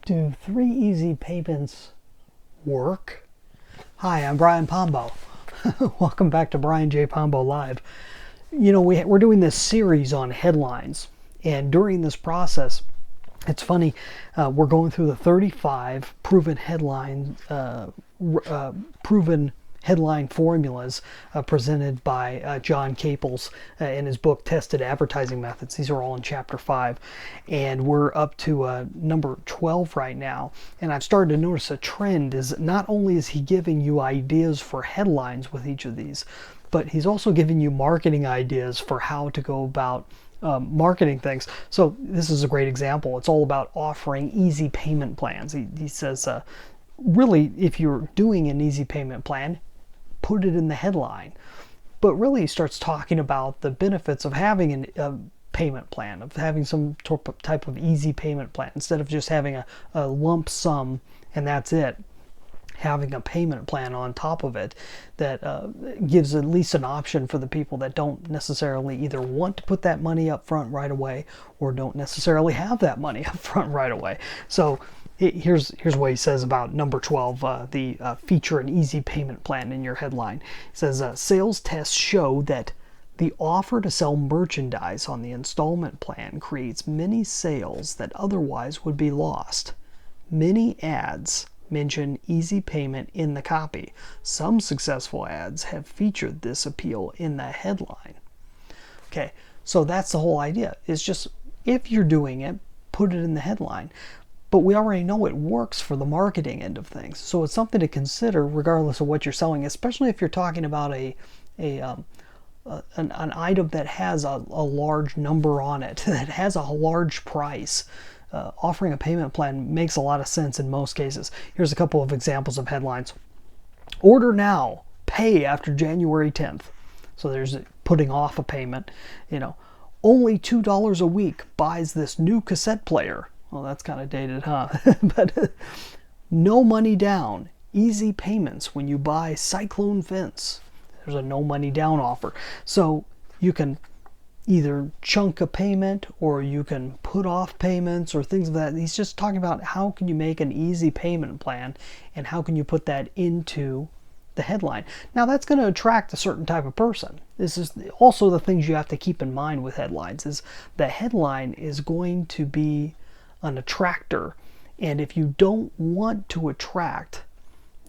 Do 3 easy payments work? Hi, I'm Brian Pombo. Welcome back to Brian J. Pombo Live. You know, we're doing this series on headlines, and during this process, it's funny, we're going through the 35 proven headline formulas presented by John Caples in his book Tested Advertising Methods. These are all in chapter 5, and we're up to number 12 right now. And I've started to notice a trend is not only is he giving you ideas for headlines with each of these, but he's also giving you marketing ideas for how to go about marketing things. So this is a great example. It's all about offering easy payment plans. He says, really, if you're doing an easy payment plan, put it in the headline. But really, he starts talking about the benefits of having a payment plan, of having some type of easy payment plan, instead of just having a lump sum and that's it. Having a payment plan on top of it that gives at least an option for the people that don't necessarily either want to put that money up front right away or don't necessarily have that money up front right away. So here's what he says about number 12, the feature an easy payment plan in your headline. He says, sales tests show that the offer to sell merchandise on the installment plan creates many sales that otherwise would be lost. Many ads mention easy payment in the copy. Some successful ads have featured this appeal in the headline. Okay, so that's the whole idea. It's just, if you're doing it, put it in the headline. But we already know it works for the marketing end of things. So it's something to consider regardless of what you're selling, especially if you're talking about an item that has a large number on it, that has a large price. Offering a payment plan makes a lot of sense in most cases. Here's a couple of examples of headlines. Order now, pay after January 10th. So there's putting off a payment. You know, only $2 a week buys this new cassette player. Well, that's kind of dated, huh? But no money down, easy payments when you buy Cyclone Fence. There's a no money down offer. So you can either chunk a payment or you can put off payments or things of that. He's just talking about how can you make an easy payment plan and how can you put that into the headline. Now that's going to attract a certain type of person. This is also the things you have to keep in mind with headlines, is the headline is going to be an attractor, and if you don't want to attract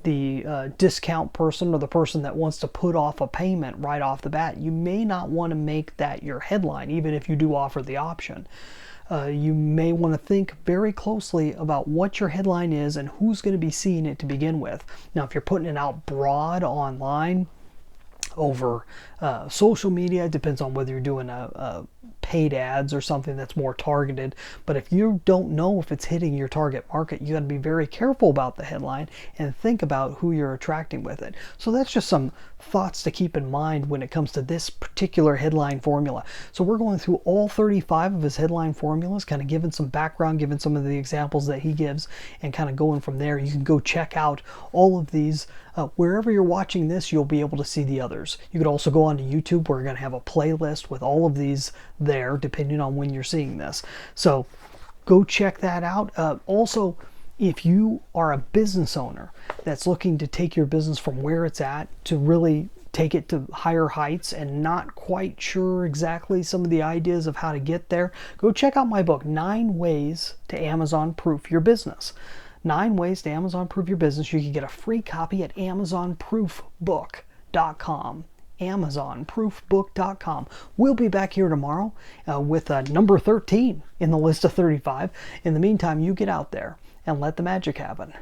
the discount person or the person that wants to put off a payment right off the bat, you may not want to make that your headline, even if you do offer the option. You may want to think very closely about what your headline is and who's going to be seeing it to begin with. Now, if you're putting it out broad online over social media, it depends on whether you're doing a paid ads or something that's more targeted. But if you don't know if it's hitting your target market, you got to be very careful about the headline and think about who you're attracting with it. So that's just some thoughts to keep in mind when it comes to this particular headline formula. So we're going through all 35 of his headline formulas, kind of giving some background, giving some of the examples that he gives, and kind of going from there. You can go check out all of these. Wherever you're watching this, you'll be able to see the others. You could also go onto YouTube. We're going to have a playlist with all of these there, depending on when you're seeing this. So go check that out. Also, if you are a business owner that's looking to take your business from where it's at to really take it to higher heights and not quite sure exactly some of the ideas of how to get there, go check out my book, 9 Ways to Amazon Proof Your Business. 9 Ways to Amazon Proof Your Business. You can get a free copy at AmazonProofBook.com. AmazonProofBook.com. We'll be back here tomorrow with number 13 in the list of 35. In the meantime, you get out there and let the magic happen.